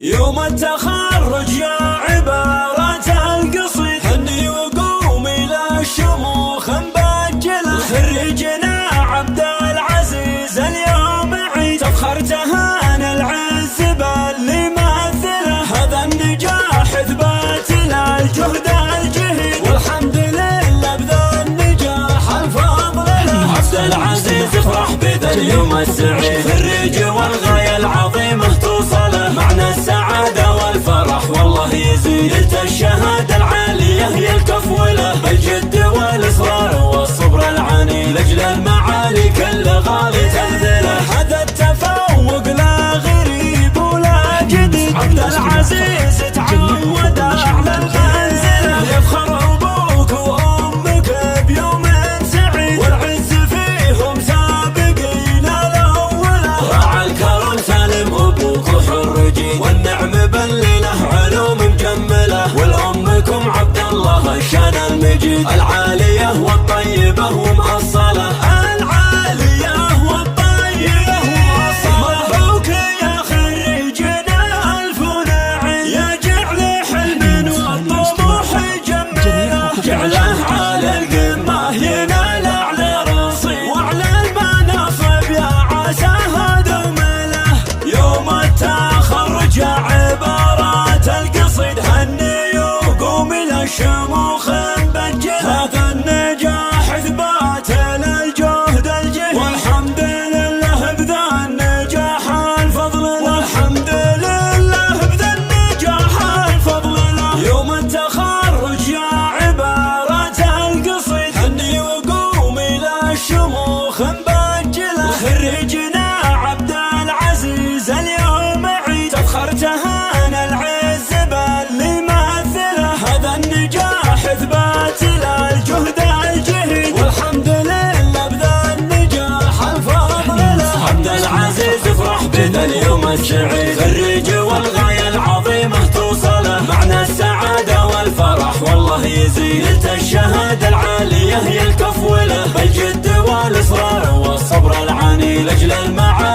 يوم التخرج يا عبارة القصيد، هني وقوم إلى الشموخ مبجلة. خريجنا عبد العزيز اليوم عيد، تفخر تهان العز باللي مثله. هذا النجاح اثبات للجهد الجهيد، والحمد لله بذا النجاح الفضل له. عبد العزيز افرح بذا اليوم السعيد، خريج والغاية العظيمة توصله. معنى السعادة والفرح والله يزيد، نلت الشهادة العالية هي الكفولة. بالجد والإصرار والصبر العني، لأجل المعالي كل غالي تبذله. هذا التفوق لا غريب ولا جديد، عبد العزيز تعود أعلى المنزلة. يفخر أبوك وأمك بيوم سعيد، والعز فيهم سابقين الأولى. راعى الكرم سالم أبوك وحر جيد، والنعم بلله علوم مجملة. والأمكم عبد الله الشان المجيد، العالية والطيبة ومأصلة. العالية والطيبة ومأصلة. مبروك يا خريجنا ألف نعيم، يا جعل حلم والطموح يجمله. جعله على القمة ينال أعلى رصيد، وعلى المناصب يا عساها دومله. يوم التخرج يا عبارة القصيد، هني وقوم إلى الشموخ مبجلة. هذا النجاح اثبات للجهد الجهيد، والحمد لله بذا النجاح الفضل له. والحمد لله بذا النجاح الفضل له. يوم التخرج يا عبارة القصيد، هني وقوم إلى الشموخ مبجلة. خريجنا عبد العزيز اليوم عيد، تفخر تهان العز باللي مثله. هذا النجاح اثبات للجهد الجهيد، والحمد لله بذا النجاح الفضل له. عبد العزيز افرح بذا اليوم السعيد، خريج والغاية العظيمة توصله. معنى السعادة والفرح والله يزيد، نلت الشهادة العالية هي الكفولة. بالجد والإصرار والصبر العني، لأجل المعالي